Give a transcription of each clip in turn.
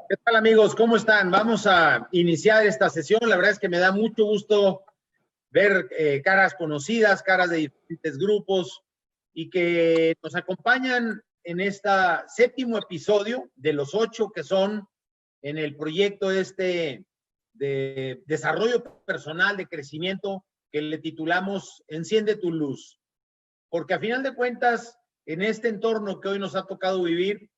¿Qué tal, amigos? ¿Cómo están? Vamos a iniciar esta sesión. La verdad es que me da mucho gusto ver caras conocidas, caras de diferentes grupos y que nos acompañan en este séptimo episodio de los 8 que son en el proyecto este de desarrollo personal, de crecimiento, que le titulamos Enciende tu luz. Porque a final de cuentas, en este entorno que hoy nos ha tocado vivir,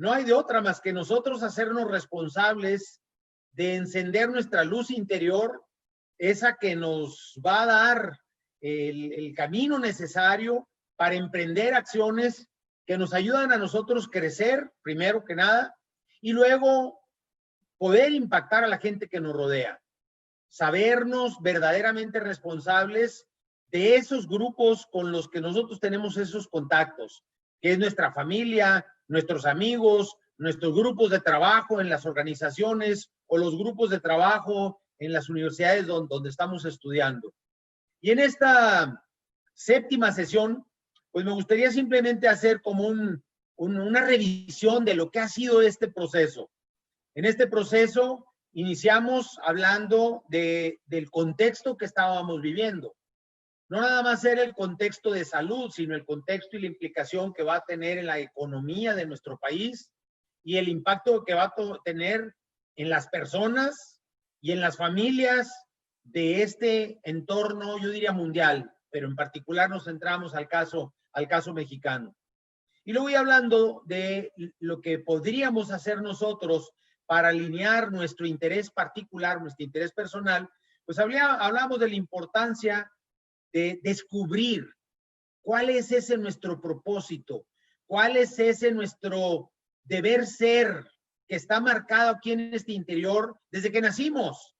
no hay de otra más que nosotros hacernos responsables de encender nuestra luz interior, esa que nos va a dar el camino necesario para emprender acciones que nos ayudan a nosotros crecer, primero que nada, y luego poder impactar a la gente que nos rodea. Sabernos verdaderamente responsables de esos grupos con los que nosotros tenemos esos contactos, que es nuestra familia, nuestros amigos, nuestros grupos de trabajo en las organizaciones o los grupos de trabajo en las universidades donde estamos estudiando. Y en esta séptima sesión, pues me gustaría simplemente hacer como una revisión de lo que ha sido este proceso. En este proceso iniciamos hablando del contexto que estábamos viviendo. No nada más era el contexto de salud, sino el contexto y la implicación que va a tener en la economía de nuestro país y el impacto que va a tener en las personas y en las familias de este entorno, yo diría mundial, pero en particular nos centramos al caso mexicano. Y luego voy hablando de lo que podríamos hacer nosotros para alinear nuestro interés particular, nuestro interés personal, pues hablamos de la importancia de descubrir cuál es ese nuestro propósito, cuál es ese nuestro deber ser que está marcado aquí en este interior desde que nacimos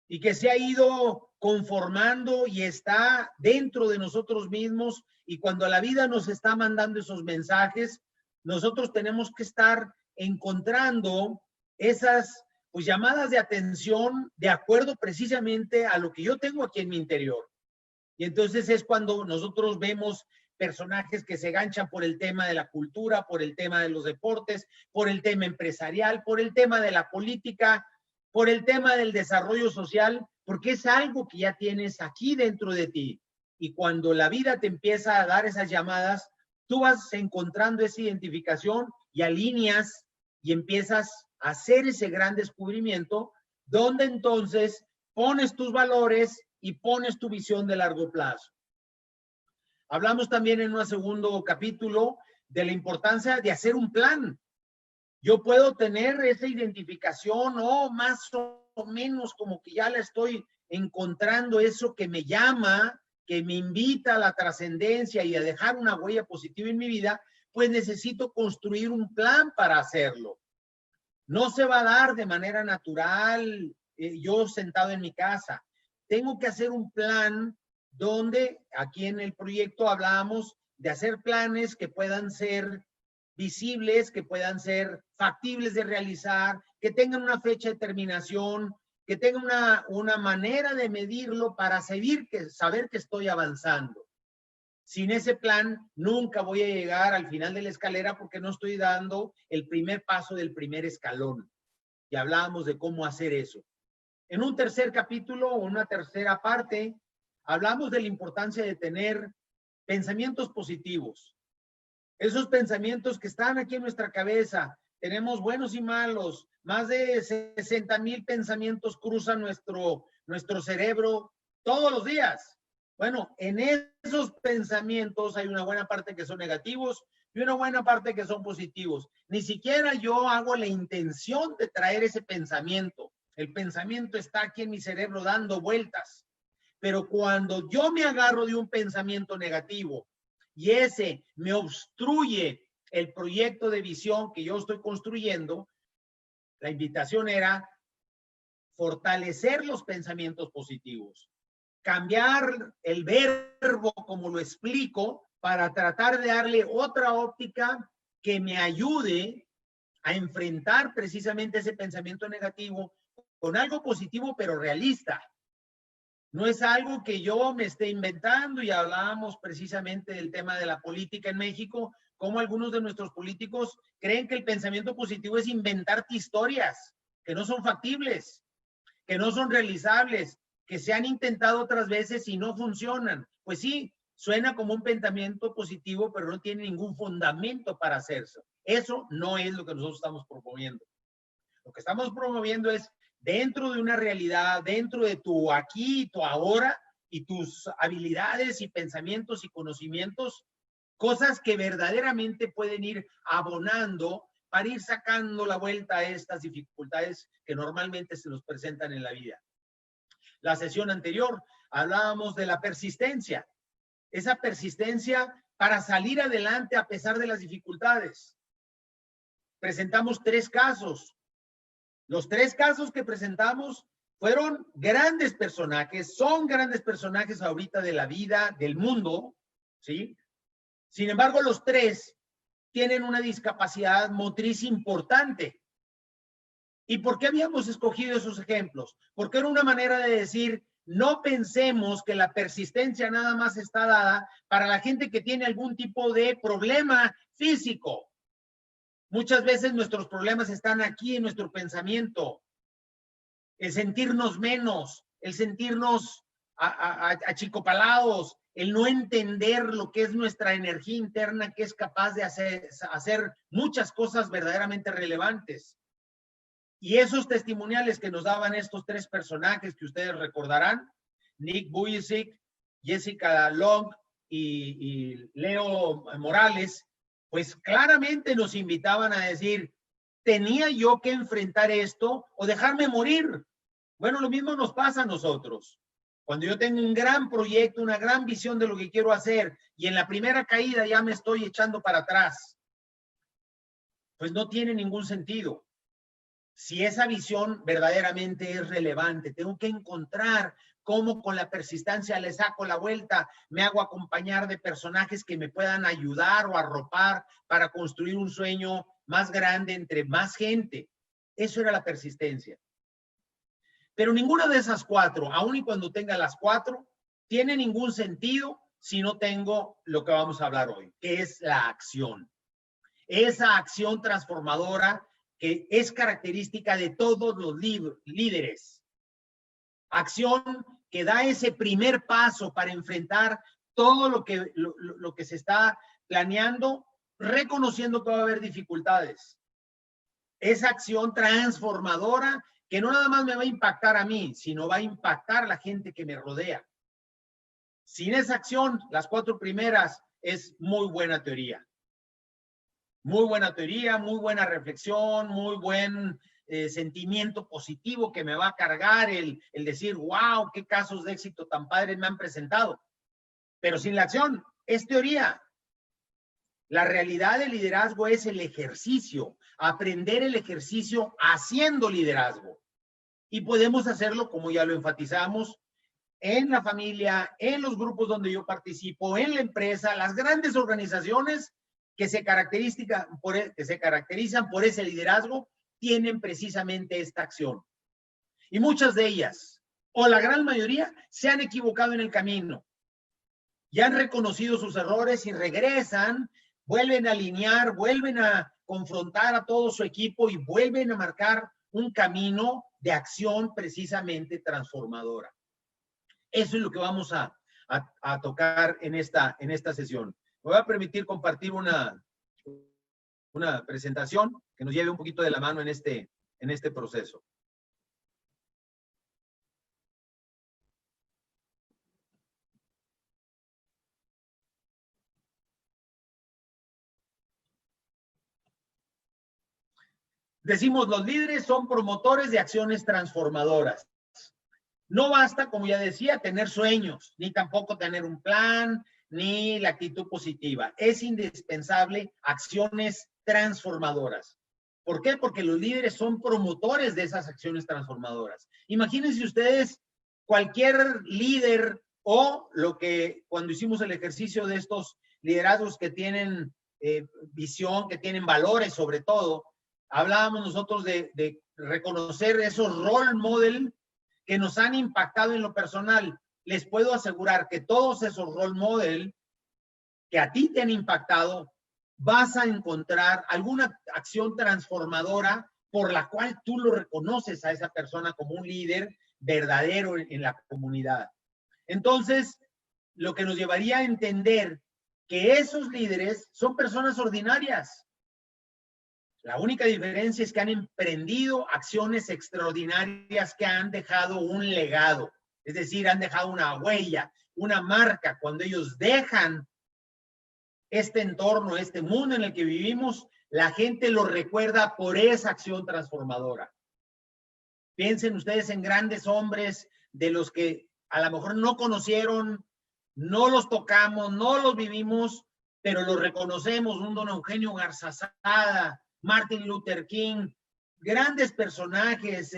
y que se ha ido conformando y está dentro de nosotros mismos, y cuando la vida nos está mandando esos mensajes, nosotros tenemos que estar encontrando esas pues llamadas de atención de acuerdo precisamente a lo que yo tengo aquí en mi interior. Y entonces es cuando nosotros vemos personajes que se ganchan por el tema de la cultura, por el tema de los deportes, por el tema empresarial, por el tema de la política, por el tema del desarrollo social, porque es algo que ya tienes aquí dentro de ti. Y cuando la vida te empieza a dar esas llamadas, tú vas encontrando esa identificación y alineas y empiezas a hacer ese gran descubrimiento, donde entonces pones tus valores y pones tu visión de largo plazo. Hablamos también en un segundo capítulo de la importancia de hacer un plan. Yo puedo tener esa identificación o más o menos como que ya la estoy encontrando, eso que me llama, que me invita a la trascendencia y a dejar una huella positiva en mi vida, pues necesito construir un plan para hacerlo. No se va a dar de manera natural yo sentado en mi casa. Tengo que hacer un plan donde aquí en el proyecto hablábamos de hacer planes que puedan ser visibles, que puedan ser factibles de realizar, que tengan una fecha de terminación, que tengan una manera de medirlo para saber que estoy avanzando. Sin ese plan, nunca voy a llegar al final de la escalera porque no estoy dando el primer paso del primer escalón. Y hablábamos de cómo hacer eso. En un tercer capítulo o una tercera parte, hablamos de la importancia de tener pensamientos positivos. Esos pensamientos que están aquí en nuestra cabeza, tenemos buenos y malos, más de 60,000 pensamientos cruzan nuestro cerebro todos los días. Bueno, en esos pensamientos hay una buena parte que son negativos y una buena parte que son positivos. Ni siquiera yo hago la intención de traer ese pensamiento. El pensamiento está aquí en mi cerebro dando vueltas. Pero cuando yo me agarro de un pensamiento negativo y ese me obstruye el proyecto de visión que yo estoy construyendo, la invitación era fortalecer los pensamientos positivos, cambiar el verbo como lo explico para tratar de darle otra óptica que me ayude a enfrentar precisamente ese pensamiento negativo con algo positivo pero realista. No es algo que yo me esté inventando, y hablábamos precisamente del tema de la política en México, cómo algunos de nuestros políticos creen que el pensamiento positivo es inventarte historias que no son factibles, que no son realizables, que se han intentado otras veces y no funcionan. Pues sí, suena como un pensamiento positivo, pero no tiene ningún fundamento para hacerse. Eso no es lo que nosotros estamos promoviendo. Lo que estamos promoviendo es dentro de una realidad, dentro de tu aquí y tu ahora y tus habilidades y pensamientos y conocimientos, cosas que verdaderamente pueden ir abonando para ir sacando la vuelta a estas dificultades que normalmente se nos presentan en la vida. La sesión anterior hablábamos de la persistencia, esa persistencia para salir adelante a pesar de las dificultades. Presentamos 3 casos. Los 3 casos que presentamos fueron grandes personajes, son grandes personajes ahorita de la vida, del mundo, ¿sí? Sin embargo, los 3 tienen una discapacidad motriz importante. ¿Y por qué habíamos escogido esos ejemplos? Porque era una manera de decir, no pensemos que la persistencia nada más está dada para la gente que tiene algún tipo de problema físico. Muchas veces nuestros problemas están aquí en nuestro pensamiento. El sentirnos menos, el sentirnos achicopalados, el no entender lo que es nuestra energía interna, que es capaz de hacer muchas cosas verdaderamente relevantes. Y esos testimoniales que nos daban estos 3 personajes que ustedes recordarán, Nick Vujicic, Jessica Long y Leo Morales, pues claramente nos invitaban a decir, ¿tenía yo que enfrentar esto o dejarme morir? Bueno, lo mismo nos pasa a nosotros. Cuando yo tengo un gran proyecto, una gran visión de lo que quiero hacer y en la primera caída ya me estoy echando para atrás, pues no tiene ningún sentido. Si esa visión verdaderamente es relevante, tengo que encontrar cómo con la persistencia le saco la vuelta, me hago acompañar de personajes que me puedan ayudar o arropar para construir un sueño más grande entre más gente. Eso era la persistencia. Pero ninguna de esas 4, aun y cuando tenga las 4, tiene ningún sentido si no tengo lo que vamos a hablar hoy, que es la acción. Esa acción transformadora que es característica de todos los líderes. Acción que da ese primer paso para enfrentar todo lo que se está planeando, reconociendo que va a haber dificultades. Esa acción transformadora que no nada más me va a impactar a mí, sino va a impactar a la gente que me rodea. Sin esa acción, las 4 primeras es muy buena teoría. Muy buena teoría, muy buena reflexión, muy buen sentimiento positivo que me va a cargar el decir, wow, qué casos de éxito tan padres me han presentado. Pero sin la acción, es teoría. La realidad del liderazgo es el ejercicio, aprender el ejercicio haciendo liderazgo. Y podemos hacerlo, como ya lo enfatizamos, en la familia, en los grupos donde yo participo, en la empresa, las grandes organizaciones que se caracterizan por ese liderazgo, tienen precisamente esta acción. Y muchas de ellas, o la gran mayoría, se han equivocado en el camino. Ya han reconocido sus errores y regresan, vuelven a alinear, vuelven a confrontar a todo su equipo y vuelven a marcar un camino de acción precisamente transformadora. Eso es lo que vamos a tocar en esta sesión. Me voy a permitir compartir una presentación que nos lleve un poquito de la mano en este proceso. Decimos, los líderes son promotores de acciones transformadoras. No basta, como ya decía, tener sueños, ni tampoco tener un plan, ni la actitud positiva. Es indispensable acciones transformadoras. ¿Por qué? Porque los líderes son promotores de esas acciones transformadoras. Imagínense ustedes cualquier líder o lo que cuando hicimos el ejercicio de estos liderazgos que tienen visión, que tienen valores sobre todo, hablábamos nosotros de reconocer esos role model que nos han impactado en lo personal. Les puedo asegurar que todos esos role model que a ti te han impactado vas a encontrar alguna acción transformadora por la cual tú lo reconoces a esa persona como un líder verdadero en la comunidad. Entonces, lo que nos llevaría a entender que esos líderes son personas ordinarias. La única diferencia es que han emprendido acciones extraordinarias que han dejado un legado, es decir, han dejado una huella, una marca. Cuando ellos dejan este entorno, este mundo en el que vivimos, la gente lo recuerda por esa acción transformadora. Piensen ustedes en grandes hombres de los que a lo mejor no conocieron, no los tocamos, no los vivimos, pero los reconocemos, un don Eugenio Garzazada, Martin Luther King, grandes personajes,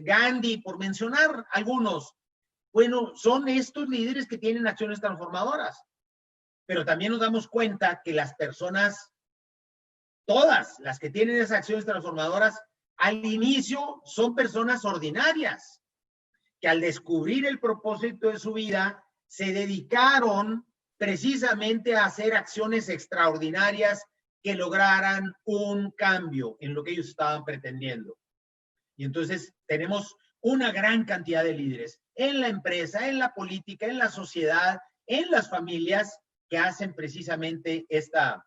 Gandhi, por mencionar algunos. Bueno, son estos líderes que tienen acciones transformadoras, pero también nos damos cuenta que las personas, todas las que tienen esas acciones transformadoras, al inicio son personas ordinarias, que al descubrir el propósito de su vida, se dedicaron precisamente a hacer acciones extraordinarias que lograran un cambio en lo que ellos estaban pretendiendo. Y entonces tenemos una gran cantidad de líderes en la empresa, en la política, en la sociedad, en las familias que hacen precisamente esta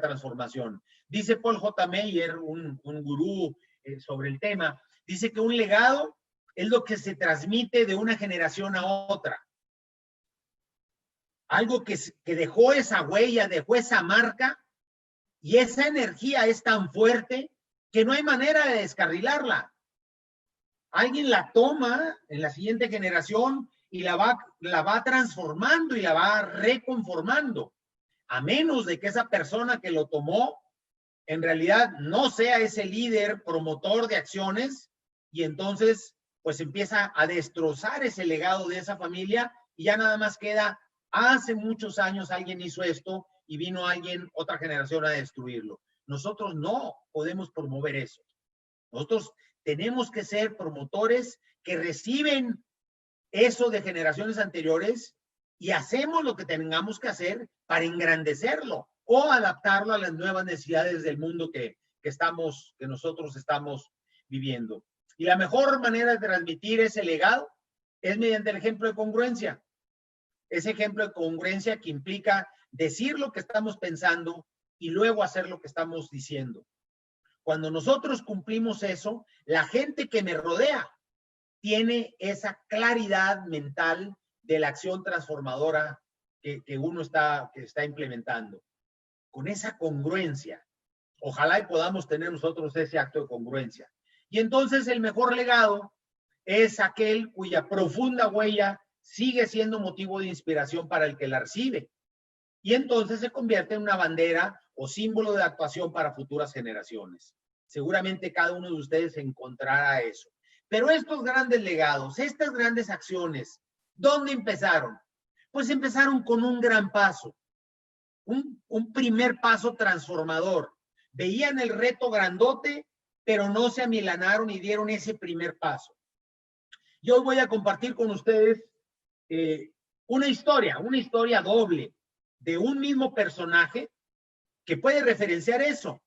transformación. Dice Paul J. Meyer, un gurú sobre el tema, dice que un legado es lo que se transmite de una generación a otra. Algo que dejó esa huella, dejó esa marca, y esa energía es tan fuerte que no hay manera de descarrilarla. Alguien la toma en la siguiente generación y la va transformando y la va reconformando, a menos de que esa persona que lo tomó en realidad no sea ese líder promotor de acciones, y entonces pues empieza a destrozar ese legado de esa familia y ya nada más queda, hace muchos años alguien hizo esto y vino alguien, otra generación, a destruirlo. Nosotros no podemos promover eso. Nosotros tenemos que ser promotores que reciben eso de generaciones anteriores y hacemos lo que tengamos que hacer para engrandecerlo o adaptarlo a las nuevas necesidades del mundo que nosotros estamos viviendo. Y la mejor manera de transmitir ese legado es mediante el ejemplo de congruencia. Ese ejemplo de congruencia que implica decir lo que estamos pensando y luego hacer lo que estamos diciendo. Cuando nosotros cumplimos eso, la gente que me rodea tiene esa claridad mental de la acción transformadora que uno está implementando. Con esa congruencia, ojalá y podamos tener nosotros ese acto de congruencia. Y entonces el mejor legado es aquel cuya profunda huella sigue siendo motivo de inspiración para el que la recibe. Y entonces se convierte en una bandera o símbolo de actuación para futuras generaciones. Seguramente cada uno de ustedes encontrará eso. Pero estos grandes legados, estas grandes acciones, ¿dónde empezaron? Pues empezaron con un gran paso, un primer paso transformador. Veían el reto grandote, pero no se amilanaron y dieron ese primer paso. Yo voy a compartir con ustedes una historia doble de un mismo personaje que puede referenciar eso.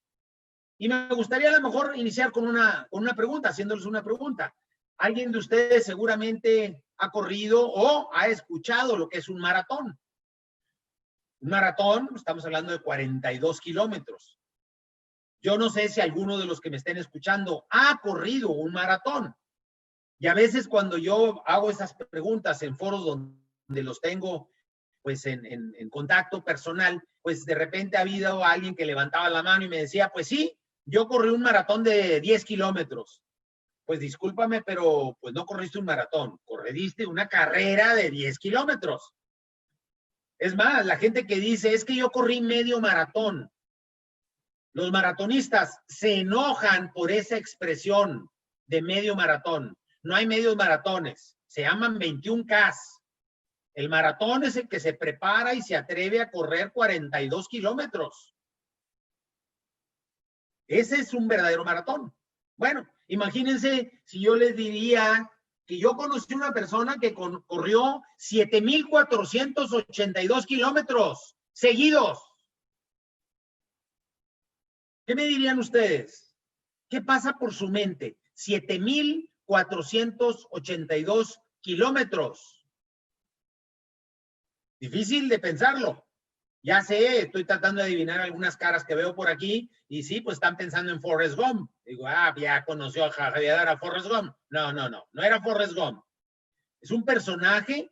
Y me gustaría a lo mejor iniciar con una pregunta, haciéndoles una pregunta. ¿Alguien de ustedes seguramente ha corrido o ha escuchado lo que es un maratón? Un maratón, estamos hablando de 42 kilómetros. Yo no sé si alguno de los que me estén escuchando ha corrido un maratón. Y a veces cuando yo hago esas preguntas en foros donde los tengo pues en contacto personal, pues de repente ha habido alguien que levantaba la mano y me decía, pues sí, yo corrí un maratón de 10 kilómetros. Pues discúlpame, pero pues no corriste un maratón, corriste una carrera de 10 kilómetros. Es más, la gente que dice, es que yo corrí medio maratón. Los maratonistas se enojan por esa expresión de medio maratón. No hay medios maratones, se llaman 21K. El maratón es el que se prepara y se atreve a correr 42 kilómetros. Ese es un verdadero maratón. Bueno, imagínense si yo les diría que yo conocí una persona que corrió 7,482 kilómetros seguidos. ¿Qué me dirían ustedes? ¿Qué pasa por su mente? 7,482 kilómetros. Difícil de pensarlo. Ya sé, estoy tratando de adivinar algunas caras que veo por aquí y sí, pues están pensando en Forrest Gump. Digo, ya conoció a Javier a Forrest Gump. No era Forrest Gump. Es un personaje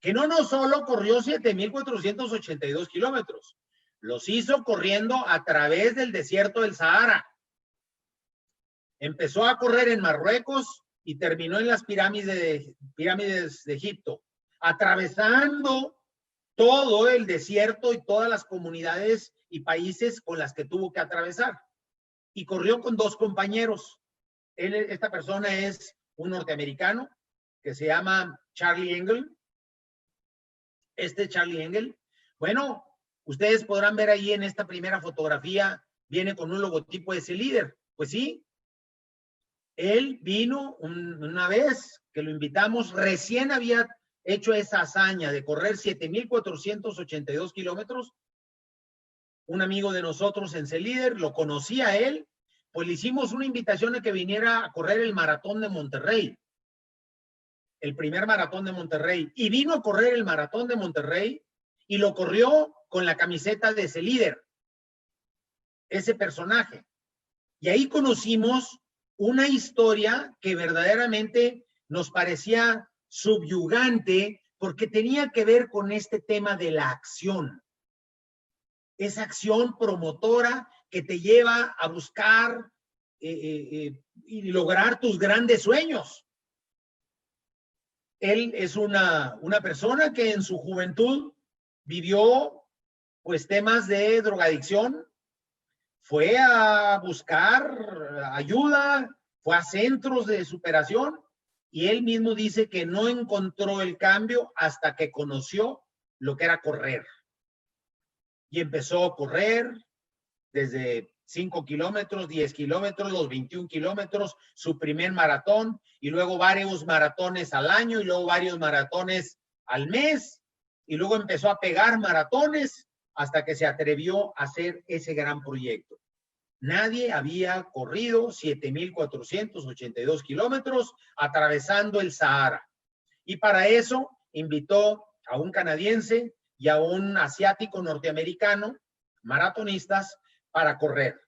que no solo corrió 7,482 kilómetros, los hizo corriendo a través del desierto del Sahara. Empezó a correr en Marruecos y terminó en las pirámides de Egipto, atravesando todo el desierto y todas las comunidades y países con las que tuvo que atravesar. Y corrió con 2 compañeros. Esta persona es un norteamericano que se llama Charlie Engle. Charlie Engle, bueno, ustedes podrán ver ahí en esta primera fotografía, viene con un logotipo de ese líder. Pues sí, él vino una vez que lo invitamos, recién había hecho esa hazaña de correr 7,482 kilómetros. Un amigo de nosotros en C-Líder, lo conocía a él, pues le hicimos una invitación a que viniera a correr el maratón de Monterrey, el primer maratón de Monterrey, y vino a correr el maratón de Monterrey y lo corrió con la camiseta de C-Líder, ese personaje. Y ahí conocimos una historia que verdaderamente nos parecía subyugante porque tenía que ver con este tema de la acción. Esa acción promotora que te lleva a buscar y lograr tus grandes sueños. Él es una persona que en su juventud vivió pues temas de drogadicción, fue a buscar ayuda, fue a centros de superación y él mismo dice que no encontró el cambio hasta que conoció lo que era correr. Y empezó a correr desde 5 kilómetros, 10 kilómetros, los 21 kilómetros, su primer maratón y luego varios maratones al año y luego varios maratones al mes y luego empezó a pegar maratones hasta que se atrevió a hacer ese gran proyecto. Nadie había corrido 7,482 kilómetros atravesando el Sahara. Y para eso invitó a un canadiense y a un asiático norteamericano, maratonistas, para correr.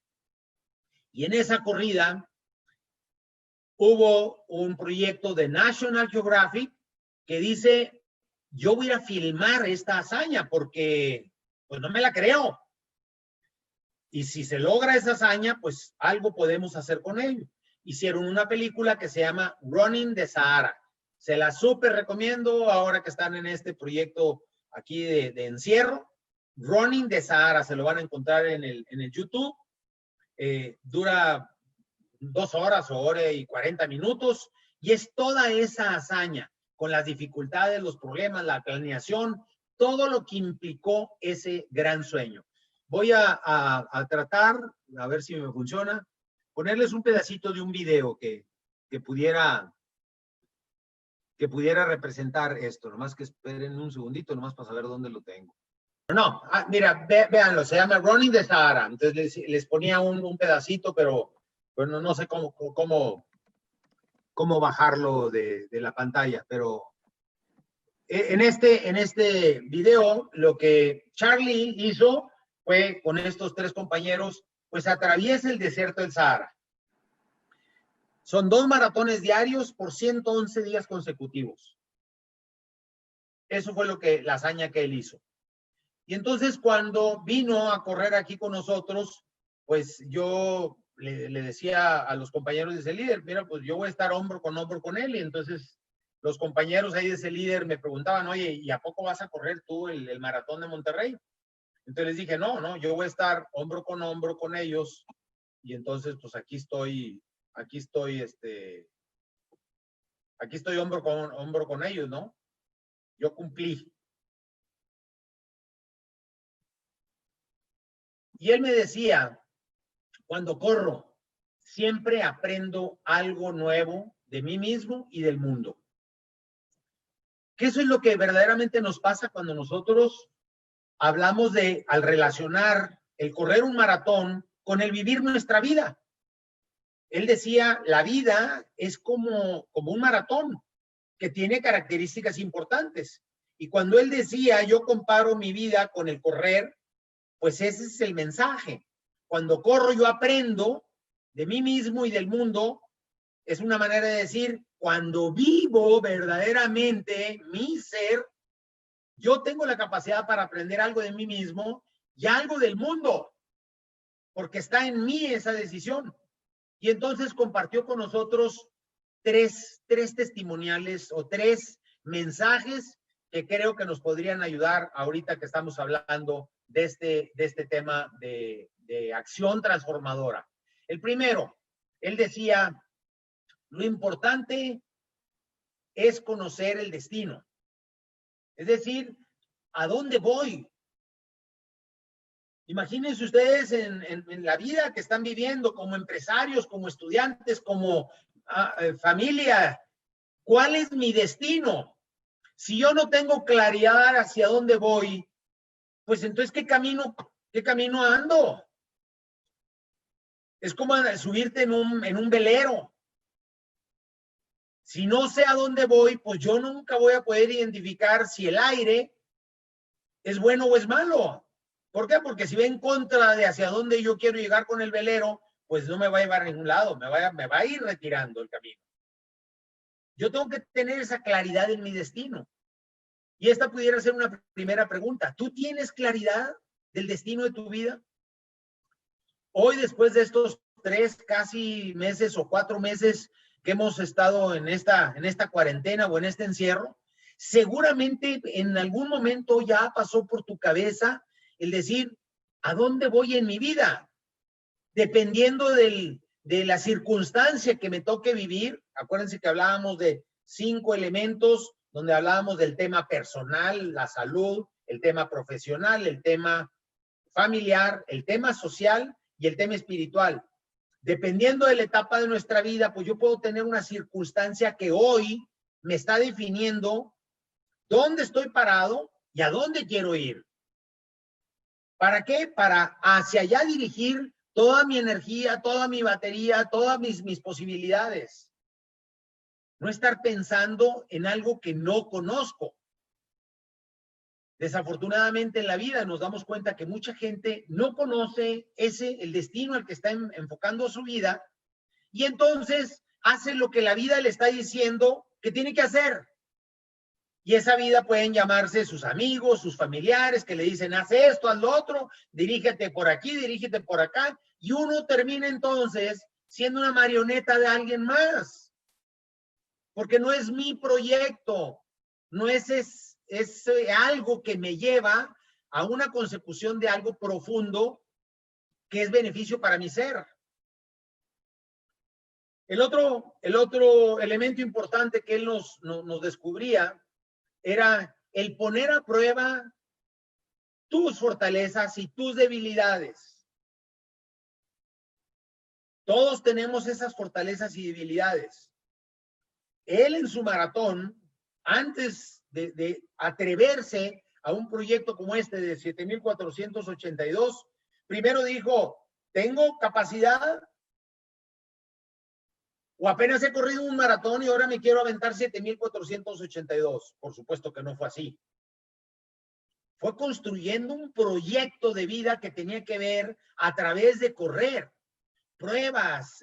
Y en esa corrida hubo un proyecto de National Geographic que dice, yo voy a filmar esta hazaña porque pues no me la creo. Y si se logra esa hazaña, pues algo podemos hacer con ello. Hicieron una película que se llama Running the Sahara. Se la súper recomiendo ahora que están en este proyecto aquí de encierro. Running the Sahara, se lo van a encontrar en el YouTube. Dura 2 horas o hora y 40 minutos y es toda esa hazaña con las dificultades, los problemas, la planeación, todo lo que implicó ese gran sueño. Voy a tratar, a ver si me funciona, ponerles un pedacito de un video que pudiera representar esto. Nomás que esperen un segundito, nomás para saber dónde lo tengo. No, mira, véanlo, se llama Running the Sahara. Entonces les ponía un pedacito, pero no sé cómo bajarlo de la pantalla. Pero en este video, lo que Charlie hizo fue con estos 3 compañeros, pues atraviesa el desierto del Sahara. Son 2 maratones diarios por 111 días consecutivos. Eso fue la hazaña que él hizo. Y entonces cuando vino a correr aquí con nosotros, pues yo le decía a los compañeros de ese líder, mira, pues yo voy a estar hombro con él. Y entonces los compañeros ahí de ese líder me preguntaban, oye, ¿y a poco vas a correr tú el maratón de Monterrey? Entonces les dije, no, yo voy a estar hombro con ellos. Y entonces, pues aquí estoy hombro con ellos, ¿no? Yo cumplí. Y él me decía, cuando corro, siempre aprendo algo nuevo de mí mismo y del mundo. Que eso es lo que verdaderamente nos pasa cuando nosotros hablamos al relacionar el correr un maratón con el vivir nuestra vida. Él decía, la vida es como un maratón que tiene características importantes. Y cuando él decía, yo comparo mi vida con el correr, pues ese es el mensaje. Cuando corro yo aprendo de mí mismo y del mundo. Es una manera de decir, cuando vivo verdaderamente mi ser, yo tengo la capacidad para aprender algo de mí mismo y algo del mundo, porque está en mí esa decisión. Y entonces compartió con nosotros tres testimoniales o tres mensajes que creo que nos podrían ayudar ahorita que estamos hablando de este tema de acción transformadora. El primero, él decía, lo importante es conocer el destino. Es decir, ¿a dónde voy? Imagínense ustedes en la vida que están viviendo como empresarios, como estudiantes, como familia. ¿Cuál es mi destino? Si yo no tengo claridad hacia dónde voy, pues entonces, ¿qué camino ando? Es como subirte en un velero. Si no sé a dónde voy, pues yo nunca voy a poder identificar si el aire es bueno o es malo. ¿Por qué? Porque si va en contra de hacia dónde yo quiero llegar con el velero, pues no me va a llevar a ningún lado, me va a ir retirando el camino. Yo tengo que tener esa claridad en mi destino. Y esta pudiera ser una primera pregunta. ¿Tú tienes claridad del destino de tu vida? Hoy, después de estos 3 casi meses o 4 meses que hemos estado en esta cuarentena o en este encierro, seguramente en algún momento ya pasó por tu cabeza el decir, ¿a dónde voy en mi vida? Dependiendo de la circunstancia que me toque vivir. Acuérdense que hablábamos de 5 elementos, donde hablábamos del tema personal, la salud, el tema profesional, el tema familiar, el tema social y el tema espiritual. Dependiendo de la etapa de nuestra vida, pues yo puedo tener una circunstancia que hoy me está definiendo dónde estoy parado y a dónde quiero ir. ¿Para qué? Para hacia allá dirigir toda mi energía, toda mi batería, todas mis posibilidades. No estar pensando en algo que no conozco. Desafortunadamente en la vida nos damos cuenta que mucha gente no conoce el destino al que está enfocando su vida y entonces hace lo que la vida le está diciendo que tiene que hacer. Y esa vida pueden llamarse sus amigos, sus familiares que le dicen, haz esto, haz lo otro, dirígete por aquí, dirígete por acá. Y uno termina entonces siendo una marioneta de alguien más. Porque no es mi proyecto, no es algo que me lleva a una consecución de algo profundo que es beneficio para mi ser. El otro elemento importante que él nos descubría era el poner a prueba tus fortalezas y tus debilidades. Todos tenemos esas fortalezas y debilidades. Él en su maratón, antes de atreverse a un proyecto como este de 7,482, primero dijo, ¿tengo capacidad? ¿O apenas he corrido un maratón y ahora me quiero aventar 7,482? Por supuesto que no fue así. Fue construyendo un proyecto de vida que tenía que ver a través de correr. Pruebas,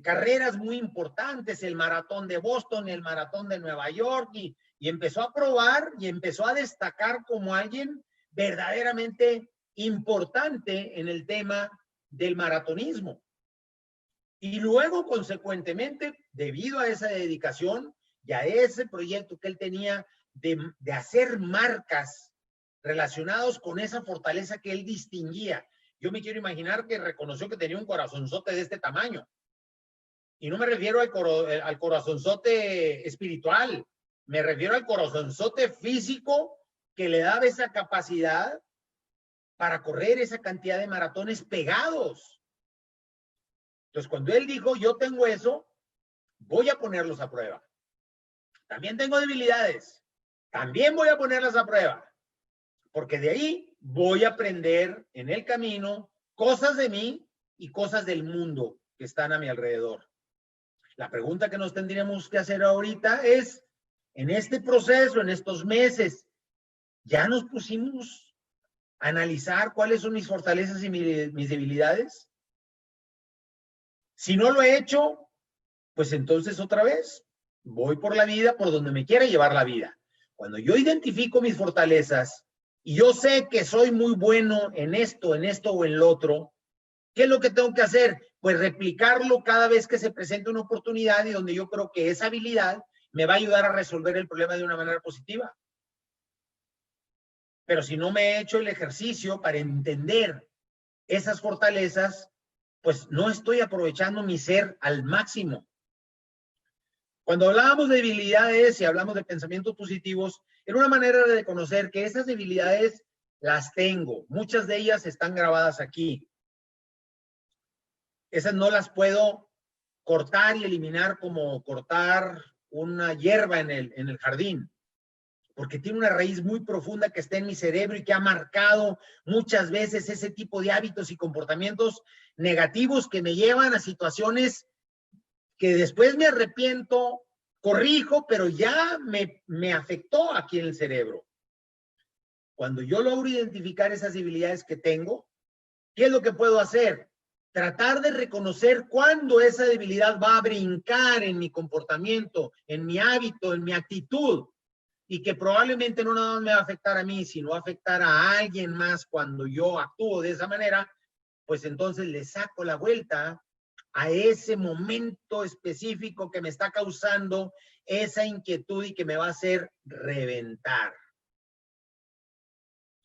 carreras muy importantes, el maratón de Boston, el maratón de Nueva York, y empezó a probar y empezó a destacar como alguien verdaderamente importante en el tema del maratonismo. Y luego, consecuentemente, debido a esa dedicación y a ese proyecto que él tenía de hacer marcas relacionados con esa fortaleza que él distinguía. Yo me quiero imaginar que reconoció que tenía un corazonzote de este tamaño. Y no me refiero al corazonzote espiritual, me refiero al corazonzote físico que le daba esa capacidad para correr esa cantidad de maratones pegados. Entonces, cuando él dijo, yo tengo eso, voy a ponerlos a prueba. También tengo debilidades, también voy a ponerlas a prueba, porque de ahí voy a aprender en el camino cosas de mí y cosas del mundo que están a mi alrededor. La pregunta que nos tendríamos que hacer ahorita es, en este proceso, en estos meses, ¿ya nos pusimos a analizar cuáles son mis fortalezas y mis debilidades? Si no lo he hecho, pues entonces otra vez voy por la vida por donde me quiera llevar la vida. Cuando yo identifico mis fortalezas y yo sé que soy muy bueno en esto o en lo otro, ¿qué es lo que tengo que hacer? Pues replicarlo cada vez que se presente una oportunidad y donde yo creo que esa habilidad me va a ayudar a resolver el problema de una manera positiva. Pero si no me he hecho el ejercicio para entender esas fortalezas, pues no estoy aprovechando mi ser al máximo. Cuando hablábamos de debilidades y hablamos de pensamientos positivos, era una manera de reconocer que esas debilidades las tengo. Muchas de ellas están grabadas aquí. Esas no las puedo cortar y eliminar como cortar una hierba en el jardín, porque tiene una raíz muy profunda que está en mi cerebro y que ha marcado muchas veces ese tipo de hábitos y comportamientos negativos que me llevan a situaciones que después me arrepiento, corrijo, pero ya me afectó aquí en el cerebro. Cuando yo logro identificar esas debilidades que tengo, ¿qué es lo que puedo hacer? Tratar de reconocer cuándo esa debilidad va a brincar en mi comportamiento, en mi hábito, en mi actitud, y que probablemente no nada más me va a afectar a mí, sino va a afectar a alguien más cuando yo actúo de esa manera, pues entonces le saco la vuelta a ese momento específico que me está causando esa inquietud y que me va a hacer reventar.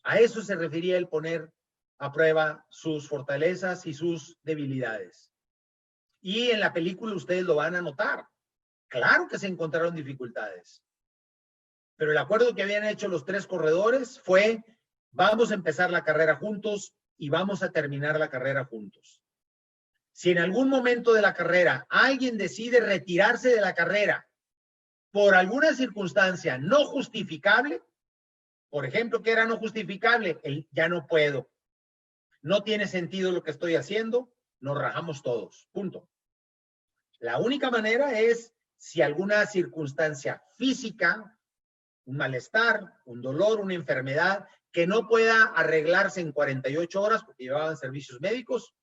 A eso se refería el poner a prueba sus fortalezas y sus debilidades. Y en la película ustedes lo van a notar. Claro que se encontraron dificultades. Pero el acuerdo que habían hecho los tres corredores fue, vamos a empezar la carrera juntos y vamos a terminar la carrera juntos. Si en algún momento de la carrera alguien decide retirarse de la carrera por alguna circunstancia no justificable, por ejemplo, que era no justificable, el ya no puedo, no tiene sentido lo que estoy haciendo, nos rajamos todos, punto. La única manera es si alguna circunstancia física, un malestar, un dolor, una enfermedad que no pueda arreglarse en 48 horas porque llevaban servicios médicos,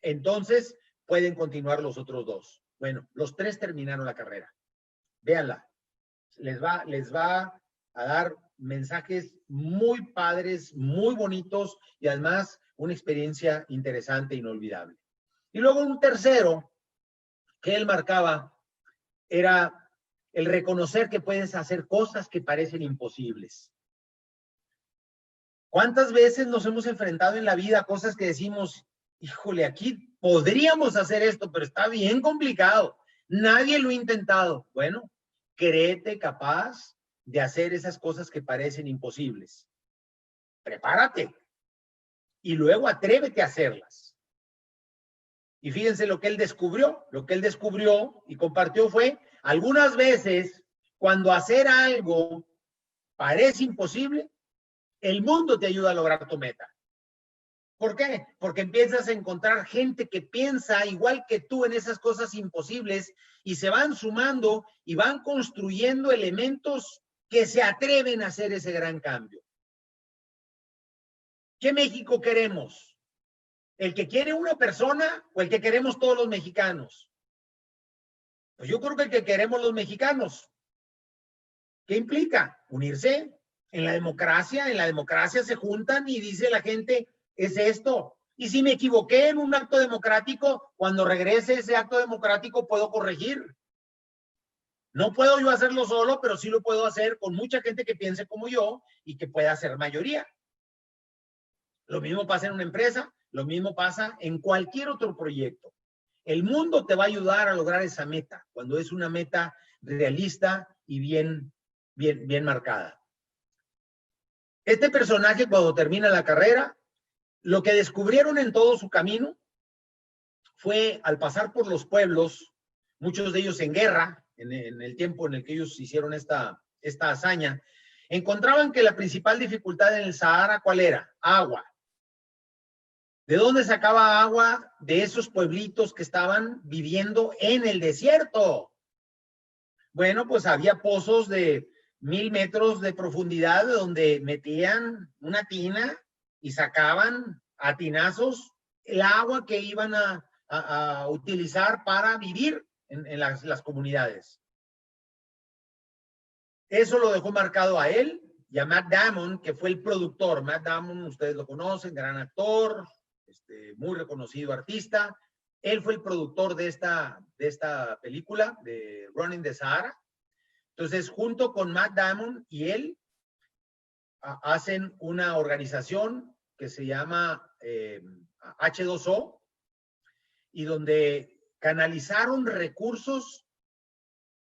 entonces pueden continuar los otros dos. Bueno, los tres terminaron la carrera. Véanla. Les va a dar mensajes muy padres, muy bonitos y además una experiencia interesante e inolvidable. Y luego un tercero que él marcaba era el reconocer que puedes hacer cosas que parecen imposibles. ¿Cuántas veces nos hemos enfrentado en la vida a cosas que decimos, híjole, aquí podríamos hacer esto, pero está bien complicado? Nadie lo ha intentado. Bueno, créete capaz de hacer esas cosas que parecen imposibles. Prepárate y luego atrévete a hacerlas. Y fíjense lo que él descubrió. Lo que él descubrió y compartió fue, algunas veces, cuando hacer algo parece imposible, el mundo te ayuda a lograr tu meta. ¿Por qué? Porque empiezas a encontrar gente que piensa igual que tú en esas cosas imposibles y se van sumando y van construyendo elementos que se atreven a hacer ese gran cambio. ¿Qué México queremos? ¿El que quiere una persona o el que queremos todos los mexicanos? Pues yo creo que el que queremos los mexicanos. ¿Qué implica? Unirse. En la democracia se juntan y dice la gente, es esto. Y si me equivoqué en un acto democrático, cuando regrese ese acto democrático puedo corregir. No puedo yo hacerlo solo, pero sí lo puedo hacer con mucha gente que piense como yo y que pueda ser mayoría. Lo mismo pasa en una empresa, lo mismo pasa en cualquier otro proyecto. El mundo te va a ayudar a lograr esa meta, cuando es una meta realista y bien marcada. Este personaje, cuando termina la carrera, lo que descubrieron en todo su camino fue, al pasar por los pueblos, muchos de ellos en guerra, en el tiempo en el que ellos hicieron esta hazaña, encontraban que la principal dificultad en el Sahara, ¿cuál era? Agua. ¿De dónde sacaba agua? De esos pueblitos que estaban viviendo en el desierto. Bueno, pues había pozos de 1000 metros de profundidad donde metían una tina y sacaban a tinazos el agua que iban a utilizar para vivir en las comunidades. Eso lo dejó marcado a él y a Matt Damon, que fue el productor. Matt Damon, ustedes lo conocen, gran actor, muy reconocido artista. Él fue el productor de esta película, de Running the Sahara. Entonces, junto con Matt Damon y él, hacen una organización que se llama H2O, y donde canalizaron recursos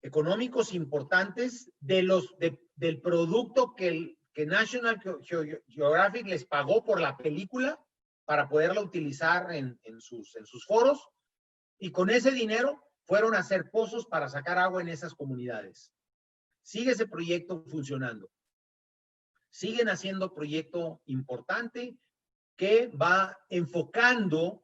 económicos importantes del producto que National Geographic les pagó por la película para poderla utilizar en sus foros, y con ese dinero fueron a hacer pozos para sacar agua en esas comunidades. Sigue ese proyecto funcionando. Siguen haciendo proyecto importante que va enfocando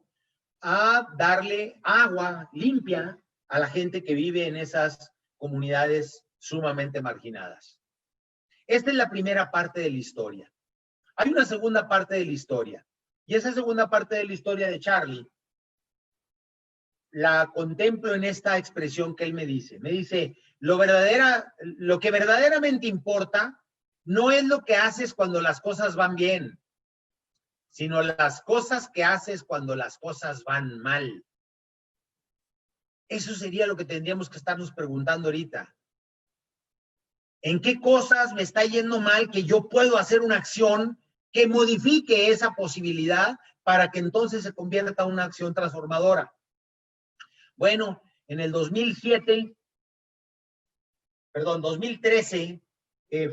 a darle agua limpia a la gente que vive en esas comunidades sumamente marginadas. Esta es la primera parte de la historia. Hay una segunda parte de la historia, y esa segunda parte de la historia de Charlie la contemplo en esta expresión que él me dice. Me dice, lo que verdaderamente importa no es lo que haces cuando las cosas van bien, sino las cosas que haces cuando las cosas van mal. Eso sería lo que tendríamos que estarnos preguntando ahorita. ¿En qué cosas me está yendo mal que yo puedo hacer una acción que modifique esa posibilidad para que entonces se convierta en una acción transformadora? Bueno, en el 2013,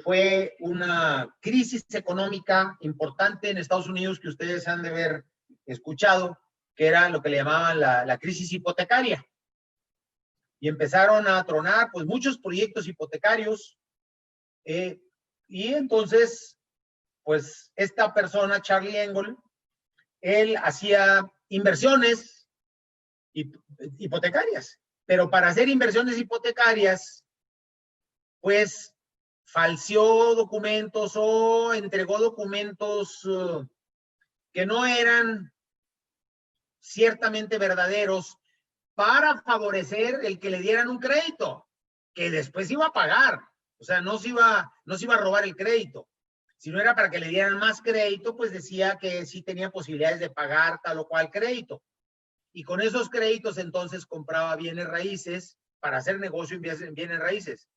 fue una crisis económica importante en Estados Unidos que ustedes han de haber escuchado, que era lo que le llamaban la crisis hipotecaria. Y empezaron a tronar pues muchos proyectos hipotecarios, y entonces pues esta persona, Charlie Engle, él hacía inversiones hipotecarias, pero para hacer inversiones hipotecarias pues falseó documentos o entregó documentos que no eran ciertamente verdaderos para favorecer el que le dieran un crédito, que después iba a pagar. O sea, no se iba a robar el crédito. Si no era para que le dieran más crédito, pues decía que sí tenía posibilidades de pagar tal o cual crédito. Y con esos créditos entonces compraba bienes raíces para hacer negocio en bienes raíces.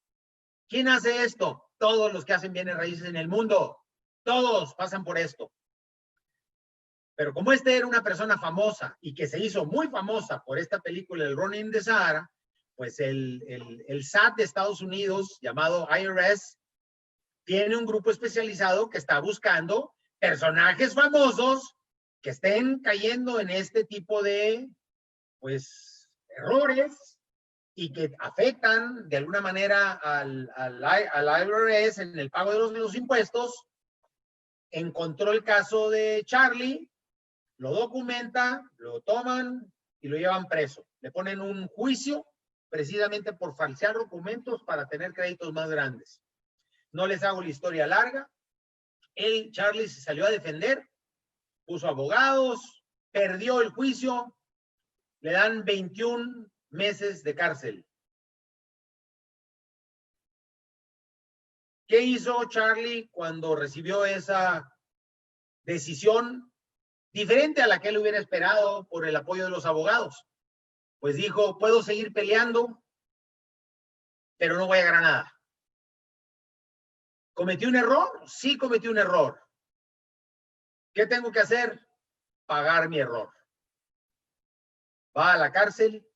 ¿Quién hace esto? Todos los que hacen bienes raíces en el mundo. Todos pasan por esto. Pero como era una persona famosa y que se hizo muy famosa por esta película, el Running the Sahara, pues el SAT de Estados Unidos, llamado IRS, tiene un grupo especializado que está buscando personajes famosos que estén cayendo en este tipo de, pues, errores y que afectan de alguna manera al IRS en el pago de los impuestos. Encontró el caso de Charlie, lo documenta, lo toman y lo llevan preso. Le ponen un juicio precisamente por falsear documentos para tener créditos más grandes. No les hago la historia larga. Charlie se salió a defender, puso abogados, perdió el juicio, le dan 21 meses de cárcel. ¿Qué hizo Charlie cuando recibió esa decisión diferente a la que él hubiera esperado por el apoyo de los abogados? Pues dijo, puedo seguir peleando, pero no voy a ganar nada. ¿Cometí un error? Sí, cometí un error. ¿Qué tengo que hacer? Pagar mi error. Va a la cárcel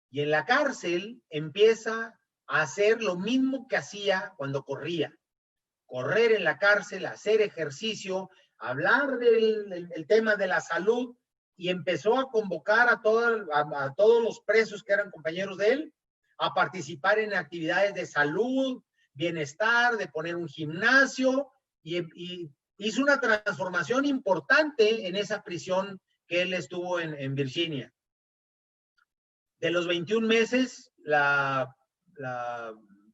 y en la cárcel empieza a hacer lo mismo que hacía cuando corría. Correr en la cárcel, hacer ejercicio, hablar del tema de la salud, y empezó a convocar a todos los presos que eran compañeros de él a participar en actividades de salud, bienestar, de poner un gimnasio, y hizo una transformación importante en esa prisión que él estuvo en Virginia. De los 21 meses, la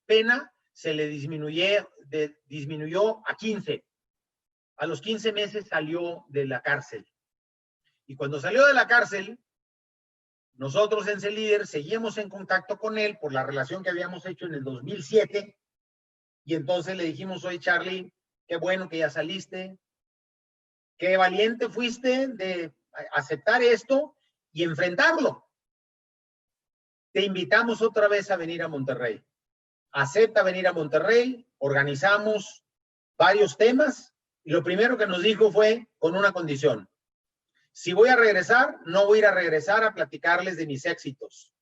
pena se le disminuyó a 15. A los 15 meses salió de la cárcel. Y cuando salió de la cárcel, nosotros en CELíder seguimos en contacto con él por la relación que habíamos hecho en el 2007. Y entonces le dijimos, oye, Charlie, qué bueno que ya saliste. Qué valiente fuiste de aceptar esto y enfrentarlo. Te invitamos otra vez a venir a Monterrey. Acepta venir a Monterrey, organizamos varios temas y lo primero que nos dijo fue con una condición. Si voy a regresar, no voy a ir a regresar a platicarles de mis éxitos,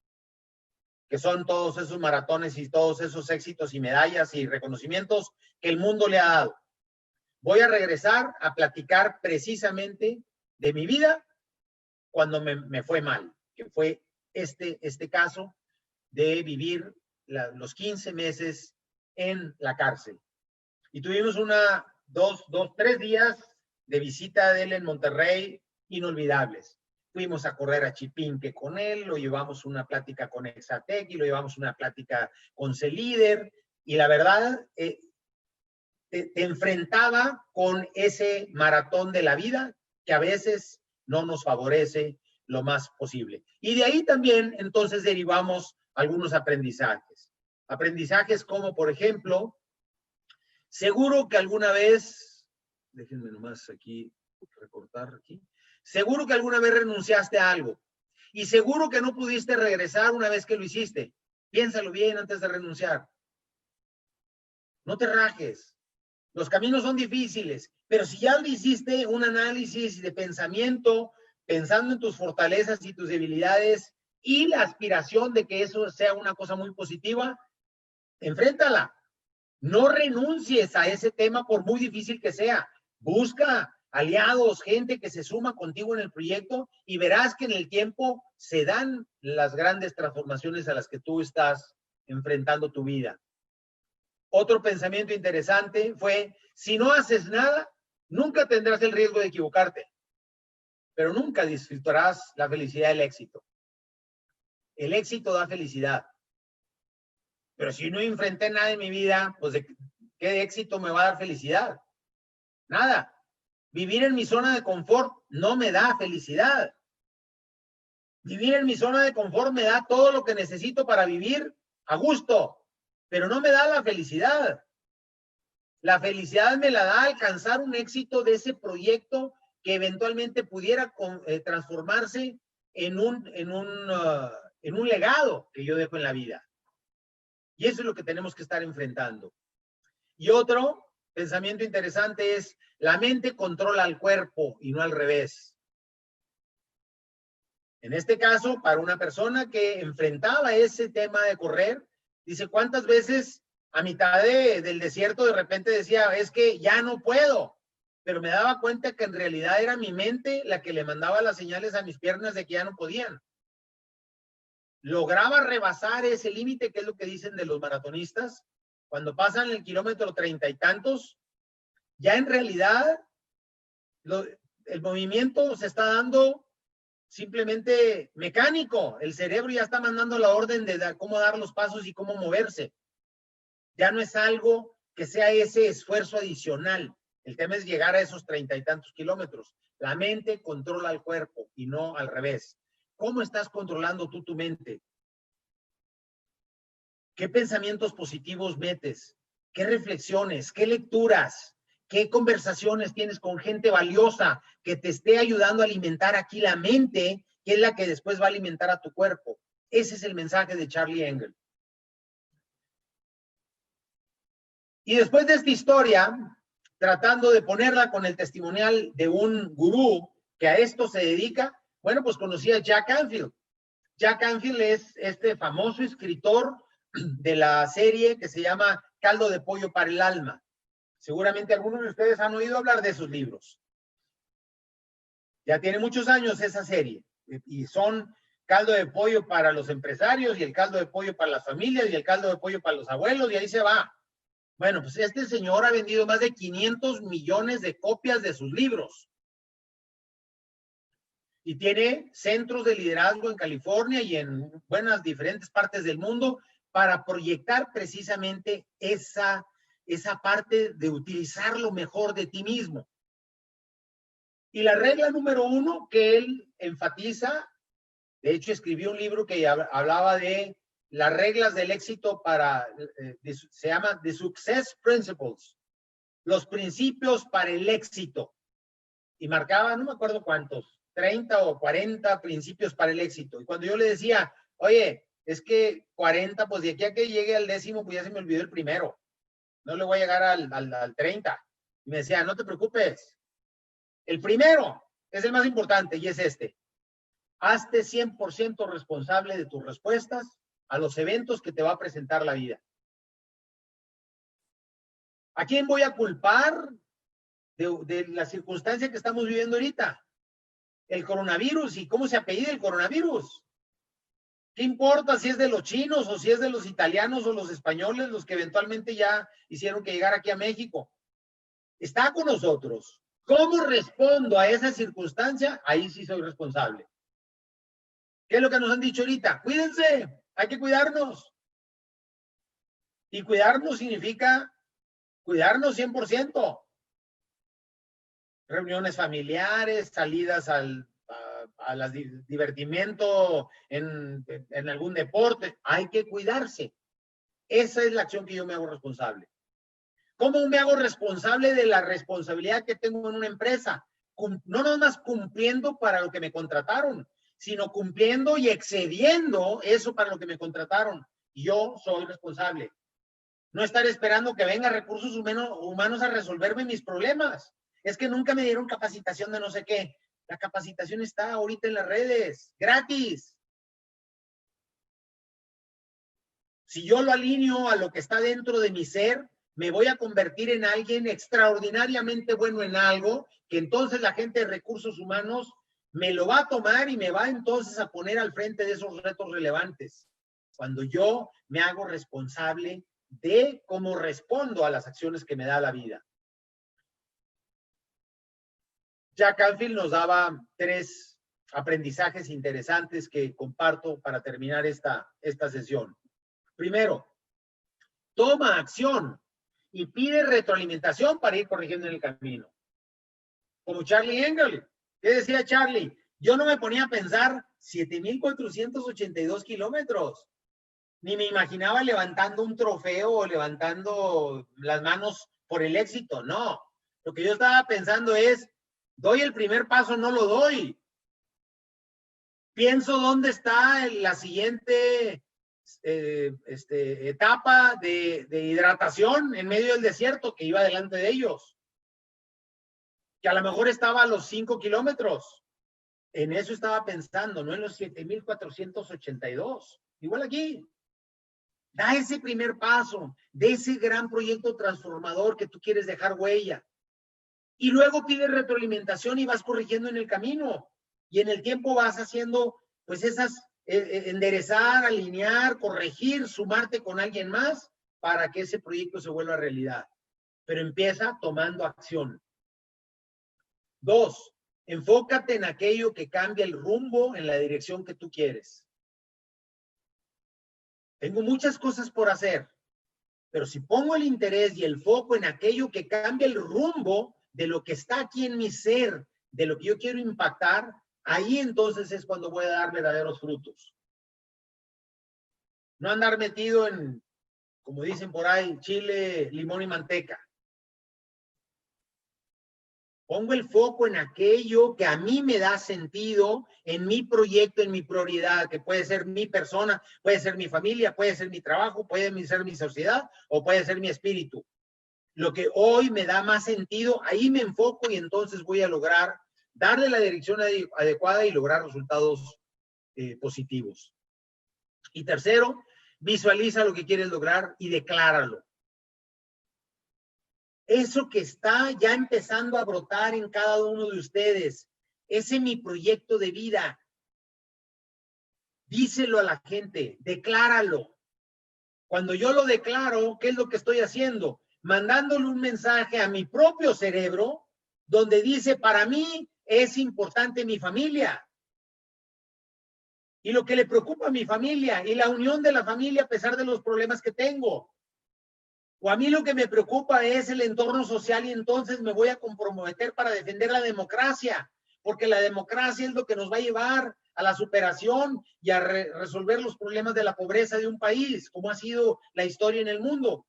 que son todos esos maratones y todos esos éxitos y medallas y reconocimientos que el mundo le ha dado. Voy a regresar a platicar precisamente de mi vida cuando me fue mal, que fue este caso de vivir los 15 meses en la cárcel. Y tuvimos 3 días de visita de él en Monterrey inolvidables. Fuimos a correr a Chipinque con él, lo llevamos una plática con Exatec y lo llevamos una plática con CELíder. Y la verdad, te enfrentaba con ese maratón de la vida que a veces no nos favorece lo más posible. Y de ahí también entonces derivamos algunos aprendizajes. Aprendizajes como, por ejemplo, seguro que alguna vez, déjenme nomás aquí recortar aquí, seguro que alguna vez renunciaste a algo y seguro que no pudiste regresar una vez que lo hiciste. Piénsalo bien antes de renunciar. No te rajes. Los caminos son difíciles, pero si ya hiciste un análisis de pensamiento, pensando en tus fortalezas y tus debilidades y la aspiración de que eso sea una cosa muy positiva, enfréntala. No renuncies a ese tema por muy difícil que sea. Busca aliados, gente que se suma contigo en el proyecto y verás que en el tiempo se dan las grandes transformaciones a las que tú estás enfrentando tu vida. Otro pensamiento interesante fue, si no haces nada, nunca tendrás el riesgo de equivocarte, pero nunca disfrutarás la felicidad del éxito. El éxito da felicidad. Pero si no enfrenté nada en mi vida, pues ¿de qué éxito me va a dar felicidad? Nada. Vivir en mi zona de confort no me da felicidad. Vivir en mi zona de confort me da todo lo que necesito para vivir a gusto, pero no me da la felicidad. La felicidad me la da alcanzar un éxito de ese proyecto que eventualmente pudiera transformarse en un legado que yo dejo en la vida. Y eso es lo que tenemos que estar enfrentando. Y otro pensamiento interesante es, la mente controla al cuerpo y no al revés. En este caso, para una persona que enfrentaba ese tema de correr, dice, ¿cuántas veces a mitad del desierto de repente decía, es que ya no puedo? Pero me daba cuenta que en realidad era mi mente la que le mandaba las señales a mis piernas de que ya no podían. Lograba rebasar ese límite, que es lo que dicen de los maratonistas, cuando pasan el kilómetro 30 y tantos, ya en realidad el movimiento se está dando simplemente mecánico. El cerebro ya está mandando la orden de cómo dar los pasos y cómo moverse. Ya no es algo que sea ese esfuerzo adicional. El tema es llegar a esos 30 y tantos kilómetros. La mente controla el cuerpo y no al revés. ¿Cómo estás controlando tú tu mente? ¿Qué pensamientos positivos metes? ¿Qué reflexiones? ¿Qué lecturas? ¿Qué conversaciones tienes con gente valiosa que te esté ayudando a alimentar aquí la mente, que es la que después va a alimentar a tu cuerpo? Ese es el mensaje de Charlie Engle. Y después de esta historia, tratando de ponerla con el testimonial de un gurú que a esto se dedica, bueno, pues conocí a Jack Canfield. Jack Canfield es este famoso escritor de la serie que se llama Caldo de Pollo para el Alma. Seguramente algunos de ustedes han oído hablar de esos libros. Ya tiene muchos años esa serie y son caldo de pollo para los empresarios y el caldo de pollo para las familias y el caldo de pollo para los abuelos y ahí se va. Bueno, pues este señor ha vendido más de 500 millones de copias de sus libros. y tiene centros de liderazgo en California y en buenas diferentes partes del mundo para proyectar precisamente esa parte de utilizar lo mejor de ti mismo. Y la regla número 1 que él enfatiza, de hecho escribió un libro que hablaba de las reglas del éxito se llama The Success Principles, los principios para el éxito. Y marcaba, no me acuerdo cuántos, 30 o 40 principios para el éxito. Y cuando yo le decía, oye, es que 40, pues de aquí a que llegue al 10º, pues ya se me olvidó el primero. No le voy a llegar al 30. Y me decía, no te preocupes. El primero es el más importante y es este. Hazte 100% responsable de tus respuestas a los eventos que te va a presentar la vida. ¿A quién voy a culpar de la circunstancia que estamos viviendo ahorita? El coronavirus. ¿Y cómo se apellida el coronavirus? ¿Qué importa si es de los chinos o si es de los italianos o los españoles los que eventualmente ya hicieron que llegara aquí a México? Está con nosotros. ¿Cómo respondo a esa circunstancia? Ahí sí soy responsable. ¿Qué es lo que nos han dicho ahorita? Cuídense, hay que cuidarnos. Y cuidarnos significa cuidarnos 100%. Reuniones familiares, salidas a divertimiento en algún deporte. Hay que cuidarse. Esa es la acción que yo me hago responsable. ¿Cómo me hago responsable de la responsabilidad que tengo en una empresa? No nomás cumpliendo para lo que me contrataron, sino cumpliendo y excediendo eso para lo que me contrataron. Yo soy responsable. No estar esperando que venga recursos humanos a resolverme mis problemas. Es que nunca me dieron capacitación de no sé qué. La capacitación está ahorita en las redes, gratis. Si yo lo alineo a lo que está dentro de mi ser, me voy a convertir en alguien extraordinariamente bueno en algo, que entonces la gente de recursos humanos me lo va a tomar y me va entonces a poner al frente de esos retos relevantes. Cuando yo me hago responsable de cómo respondo a las acciones que me da la vida. Jack Canfield nos daba 3 aprendizajes interesantes que comparto para terminar esta sesión. Primero, toma acción y pide retroalimentación para ir corrigiendo en el camino. Como Charlie Engle. ¿Qué decía Charlie? Yo no me ponía a pensar 7,482 kilómetros. Ni me imaginaba levantando un trofeo o levantando las manos por el éxito. No. Lo que yo estaba pensando es, ¿doy el primer paso o no lo doy? Pienso dónde está la siguiente etapa de hidratación en medio del desierto que iba delante de ellos. Que a lo mejor estaba a los 5 kilómetros. En eso estaba pensando, no en los 7,482. Igual aquí. Da ese primer paso de ese gran proyecto transformador que tú quieres dejar huella. Y luego pides retroalimentación y vas corrigiendo en el camino. Y en el tiempo vas haciendo, pues enderezar, alinear, corregir, sumarte con alguien más para que ese proyecto se vuelva realidad. Pero empieza tomando acción. 2, enfócate en aquello que cambia el rumbo en la dirección que tú quieres. Tengo muchas cosas por hacer, pero si pongo el interés y el foco en aquello que cambia el rumbo de lo que está aquí en mi ser, de lo que yo quiero impactar, ahí entonces es cuando voy a dar verdaderos frutos. No andar metido en, como dicen por ahí, chile, limón y manteca. Pongo el foco en aquello que a mí me da sentido, en mi proyecto, en mi prioridad, que puede ser mi persona, puede ser mi familia, puede ser mi trabajo, puede ser mi sociedad o puede ser mi espíritu. Lo que hoy me da más sentido, ahí me enfoco y entonces voy a lograr darle la dirección adecuada y lograr resultados positivos. Y tercero, visualiza lo que quieres lograr y decláralo. Eso que está ya empezando a brotar en cada uno de ustedes, ese es mi proyecto de vida. Díselo a la gente, decláralo. Cuando yo lo declaro, ¿qué es lo que estoy haciendo? Mandándole un mensaje a mi propio cerebro donde dice, para mí es importante mi familia, y lo que le preocupa a mi familia y la unión de la familia a pesar de los problemas que tengo. O a mí lo que me preocupa es el entorno social y entonces me voy a comprometer para defender la democracia, porque la democracia es lo que nos va a llevar a la superación y a resolver los problemas de la pobreza de un país, como ha sido la historia en el mundo.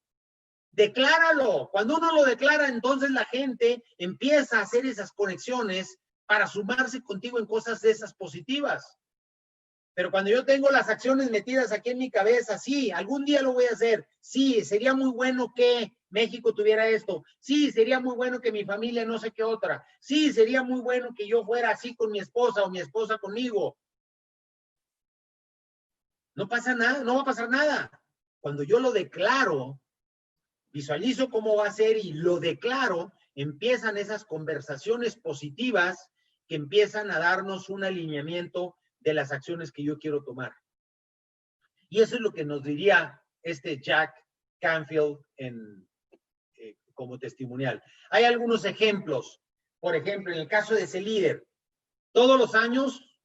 Decláralo. Cuando uno lo declara, entonces la gente empieza a hacer esas conexiones para sumarse contigo en cosas de esas positivas. Pero cuando yo tengo las acciones metidas aquí en mi cabeza, sí, algún día lo voy a hacer. Sí, sería muy bueno que México tuviera esto. Sí, sería muy bueno que mi familia no sé qué otra. Sí, sería muy bueno que yo fuera así con mi esposa o mi esposa conmigo. No pasa nada, no va a pasar nada. Cuando yo lo declaro, visualizo cómo va a ser y lo declaro, empiezan esas conversaciones positivas que empiezan a darnos un alineamiento de las acciones que yo quiero tomar. Y eso es lo que nos diría este Jack Canfield como testimonial. Hay algunos ejemplos. Por ejemplo, en el caso de ese líder, todos los años,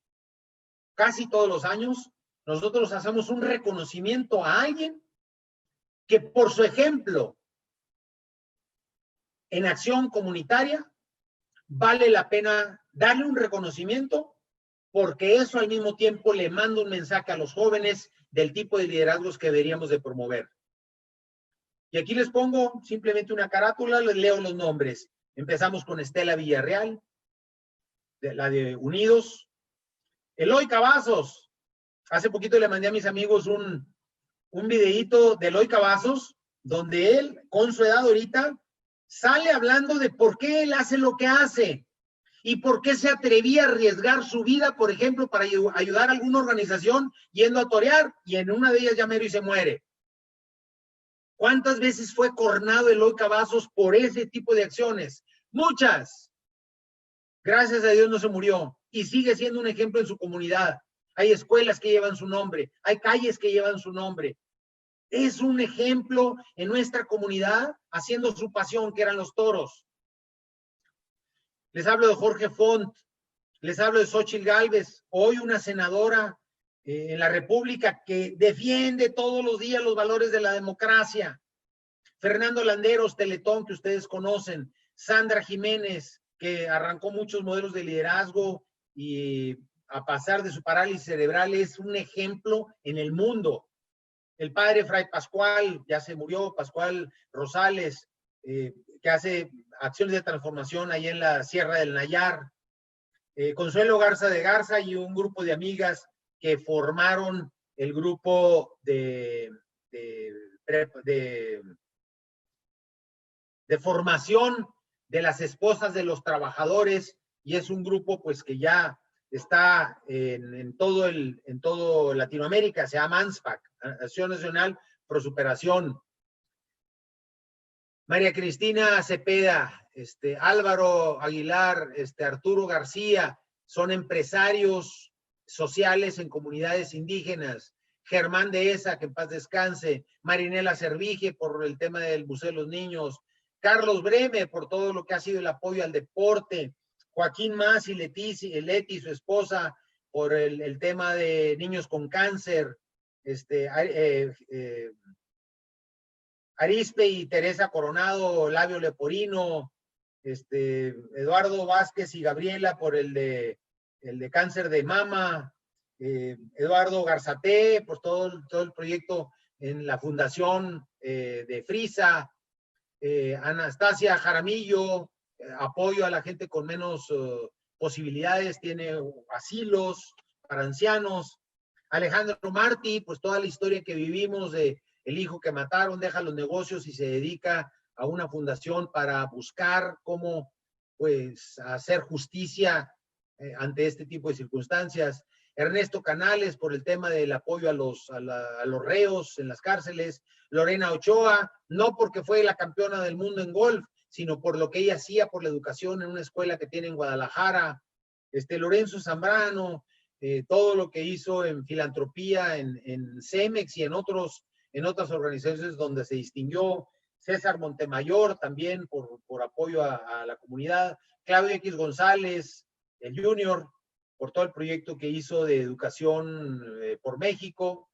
casi todos los años, nosotros hacemos un reconocimiento a alguien que por su ejemplo en acción comunitaria vale la pena darle un reconocimiento, porque eso al mismo tiempo le manda un mensaje a los jóvenes del tipo de liderazgos que deberíamos de promover. Y aquí les pongo simplemente una carátula, les leo los nombres. Empezamos con Estela Villarreal, la de Unidos. Eloy Cavazos. Hace poquito le mandé a mis amigos un videíto de Eloy Cavazos, donde él, con su edad ahorita, sale hablando de por qué él hace lo que hace y por qué se atrevía a arriesgar su vida, por ejemplo, para ayudar a alguna organización yendo a torear, y en una de ellas ya mero y se muere. ¿Cuántas veces fue cornado Eloy Cavazos por ese tipo de acciones? Muchas. Gracias a Dios no se murió y sigue siendo un ejemplo en su comunidad. Hay escuelas que llevan su nombre, hay calles que llevan su nombre. Es un ejemplo en nuestra comunidad haciendo su pasión, que eran los toros. Les hablo de Jorge Font, les hablo de Xóchitl Gálvez, hoy una senadora en la República que defiende todos los días los valores de la democracia. Fernando Landeros, Teletón, que ustedes conocen. Sandra Jiménez, que arrancó muchos modelos de liderazgo y a pasar de su parálisis cerebral es un ejemplo en el mundo. El padre Fray Pascual, ya se murió, Pascual Rosales, que hace acciones de transformación ahí en la Sierra del Nayar. Consuelo Garza de Garza y un grupo de amigas que formaron el grupo de formación de las esposas de los trabajadores, y es un grupo pues que ya está en todo Latinoamérica, se llama ANSPAC, Acción Nacional Pro Superación. María Cristina Cepeda, Álvaro Aguilar, Arturo García, son empresarios sociales en comunidades indígenas. Germán Dehesa, que en paz descanse. Marinela Servige, por el tema del Museo de los Niños. Carlos Breme, por todo lo que ha sido el apoyo al deporte. Joaquín Masi, Leti, su esposa, por el tema de niños con cáncer. Arispe y Teresa Coronado, Labio Leporino, Eduardo Vázquez y Gabriela por el de cáncer de mama, Eduardo Garzate, por todo el proyecto en la fundación de Frisa, Anastasia Jaramillo, apoyo a la gente con menos posibilidades, tiene asilos para ancianos. Alejandro Martí, pues toda la historia que vivimos de el hijo que mataron, deja los negocios y se dedica a una fundación para buscar cómo pues hacer justicia ante este tipo de circunstancias. Ernesto Canales por el tema del apoyo a los reos en las cárceles. Lorena Ochoa, no porque fue la campeona del mundo en golf, sino por lo que ella hacía por la educación en una escuela que tiene en Guadalajara. Lorenzo Zambrano, todo lo que hizo en filantropía en Cemex y en otras organizaciones donde se distinguió. César Montemayor también por apoyo a la comunidad. Claudio X González, el Junior, por todo el proyecto que hizo de Educación por México,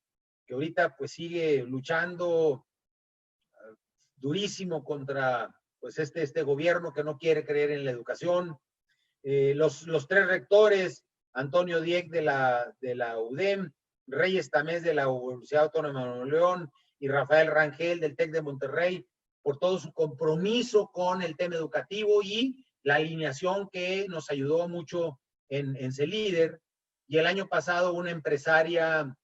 que ahorita pues sigue luchando durísimo contra pues este gobierno que no quiere creer en la educación. Los tres rectores, Antonio Dieck de la UDEM, Reyes Tamés de la Universidad Autónoma de Nuevo León y Rafael Rangel del TEC de Monterrey, por todo su compromiso con el tema educativo y la alineación que nos ayudó mucho en CELíder. Y el año pasado una empresaria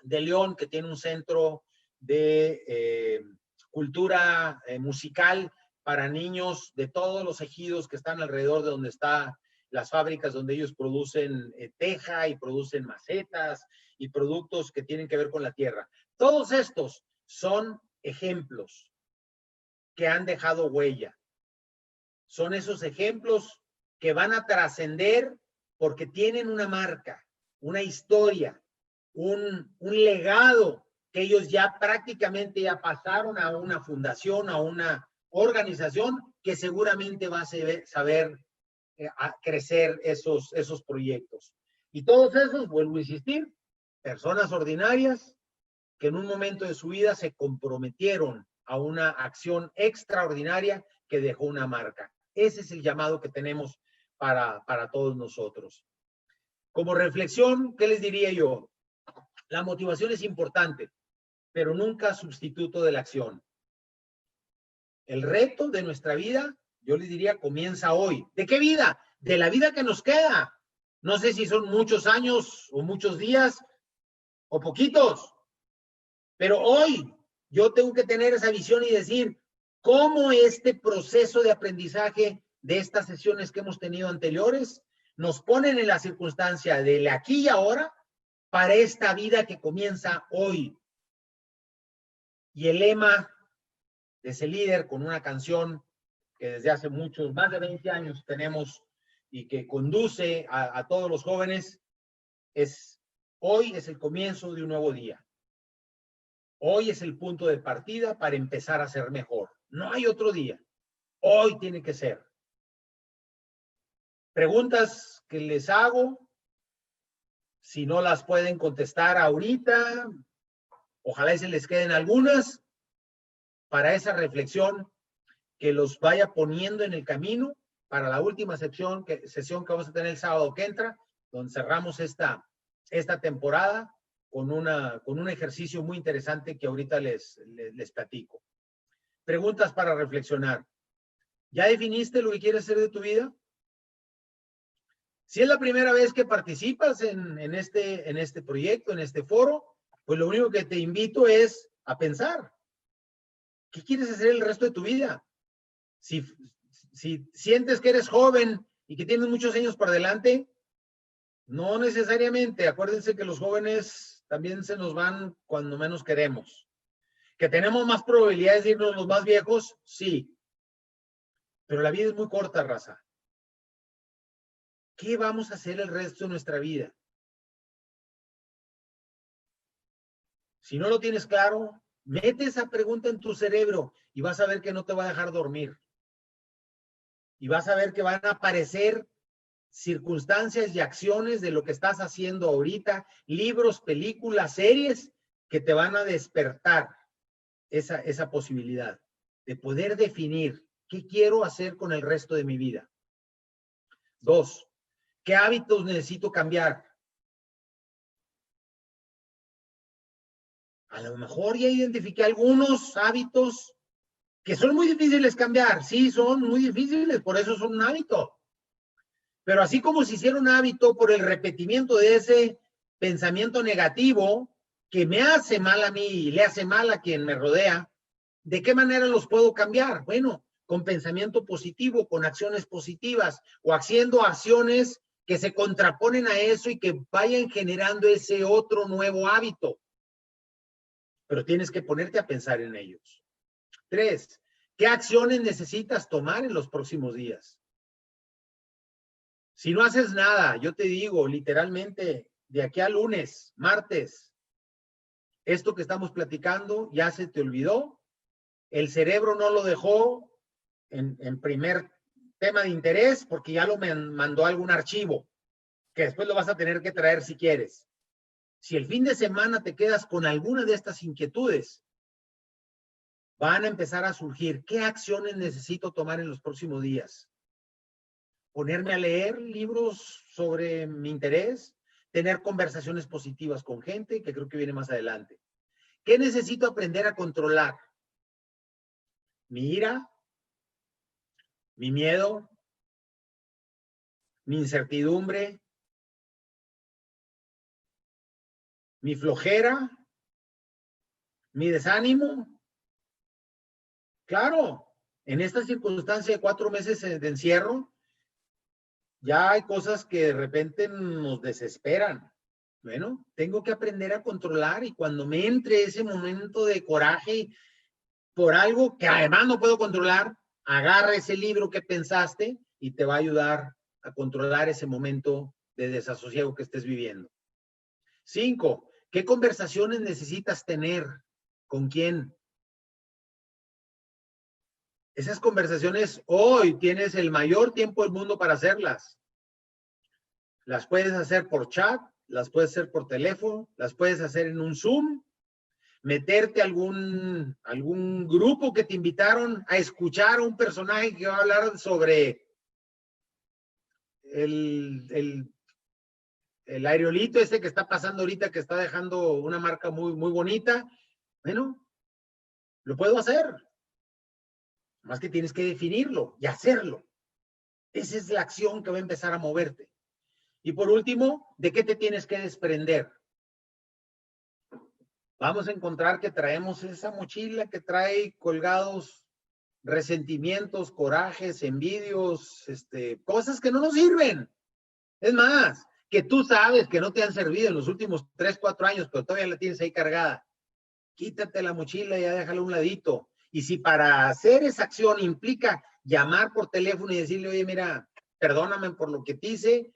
de León que tiene un centro de cultura musical para niños de todos los ejidos que están alrededor de donde están las fábricas donde ellos producen teja y producen macetas y productos que tienen que ver con la tierra. Todos estos son ejemplos que han dejado huella. Son esos ejemplos que van a trascender porque tienen una marca, una historia, un legado que ellos ya prácticamente ya pasaron a una fundación, a una organización que seguramente va a saber a crecer esos proyectos. Y todos esos, vuelvo a insistir, personas ordinarias que en un momento de su vida se comprometieron a una acción extraordinaria que dejó una marca. Ese es el llamado que tenemos para todos nosotros. Como reflexión, ¿qué les diría yo? La motivación es importante, pero nunca sustituto de la acción. El reto de nuestra vida, yo les diría, comienza hoy. ¿De qué vida? De la vida que nos queda. No sé si son muchos años o muchos días o poquitos, pero hoy yo tengo que tener esa visión y decir cómo este proceso de aprendizaje de estas sesiones que hemos tenido anteriores nos ponen en la circunstancia del aquí y ahora para esta vida que comienza hoy. Y el lema de CELíder, con una canción que desde hace muchos, más de 20 años tenemos y que conduce a todos los jóvenes, es: hoy es el comienzo de un nuevo día. Hoy es el punto de partida para empezar a ser mejor. No hay otro día. Hoy tiene que ser. Preguntas que les hago, si no las pueden contestar ahorita, ojalá y se les queden algunas para esa reflexión que los vaya poniendo en el camino para la última sesión que vamos a tener el sábado que entra, donde cerramos esta temporada con un ejercicio muy interesante que ahorita les platico. Preguntas para reflexionar. ¿Ya definiste lo que quieres hacer de tu vida? Si es la primera vez que participas en este proyecto, en este foro, pues lo único que te invito es a pensar. ¿Qué quieres hacer el resto de tu vida? Si sientes que eres joven y que tienes muchos años por delante, no necesariamente. Acuérdense que los jóvenes también se nos van cuando menos queremos. ¿Que tenemos más probabilidades de irnos los más viejos? Sí. Pero la vida es muy corta, raza. ¿Qué vamos a hacer el resto de nuestra vida? Si no lo tienes claro, mete esa pregunta en tu cerebro y vas a ver que no te va a dejar dormir. Y vas a ver que van a aparecer circunstancias y acciones de lo que estás haciendo ahorita, libros, películas, series, que te van a despertar esa posibilidad de poder definir qué quiero hacer con el resto de mi vida. 2, ¿qué hábitos necesito cambiar? A lo mejor ya identifiqué algunos hábitos que son muy difíciles cambiar. Sí, son muy difíciles, por eso son un hábito. Pero así como se hiciera un hábito por el repetimiento de ese pensamiento negativo que me hace mal a mí y le hace mal a quien me rodea, ¿de qué manera los puedo cambiar? Bueno, con pensamiento positivo, con acciones positivas o haciendo acciones que se contraponen a eso y que vayan generando ese otro nuevo hábito. Pero tienes que ponerte a pensar en ellos. 3, ¿qué acciones necesitas tomar en los próximos días? Si no haces nada, yo te digo literalmente, de aquí a lunes, martes, esto que estamos platicando ya se te olvidó, el cerebro no lo dejó en primer tema de interés porque ya lo mandó a algún archivo. que después lo vas a tener que traer si quieres. Si el fin de semana te quedas con alguna de estas inquietudes, van a empezar a surgir. ¿Qué acciones necesito tomar en los próximos días? Ponerme a leer libros sobre mi interés, tener conversaciones positivas con gente, que creo que viene más adelante. ¿Qué necesito aprender a controlar? Mi ira, mi miedo, mi incertidumbre, mi flojera, mi desánimo. Claro, en esta circunstancia de 4 meses de encierro, ya hay cosas que de repente nos desesperan. Bueno, tengo que aprender a controlar y cuando me entre ese momento de coraje por algo que además no puedo controlar, agarra ese libro que pensaste y te va a ayudar a controlar ese momento de desasosiego que estés viviendo. 5, ¿qué conversaciones necesitas tener? ¿Con quién? Esas conversaciones hoy tienes el mayor tiempo del mundo para hacerlas. Las puedes hacer por chat, las puedes hacer por teléfono, las puedes hacer en un Zoom, meterte a algún grupo que te invitaron a escuchar a un personaje que va a hablar sobre el aerolito este que está pasando ahorita, que está dejando una marca muy, muy bonita. Bueno, lo puedo hacer. Más que tienes que definirlo y hacerlo. Esa es la acción que va a empezar a moverte. Y por último, ¿de qué te tienes que desprender? Vamos a encontrar que traemos esa mochila que trae colgados resentimientos, corajes, envidios, cosas que no nos sirven. Es más, que tú sabes que no te han servido en los últimos 3, 4 años, pero todavía la tienes ahí cargada. Quítate la mochila y ya déjala a un ladito. Y si para hacer esa acción implica llamar por teléfono y decirle, oye, mira, perdóname por lo que te hice,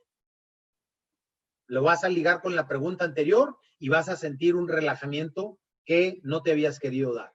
lo vas a ligar con la pregunta anterior y vas a sentir un relajamiento que no te habías querido dar.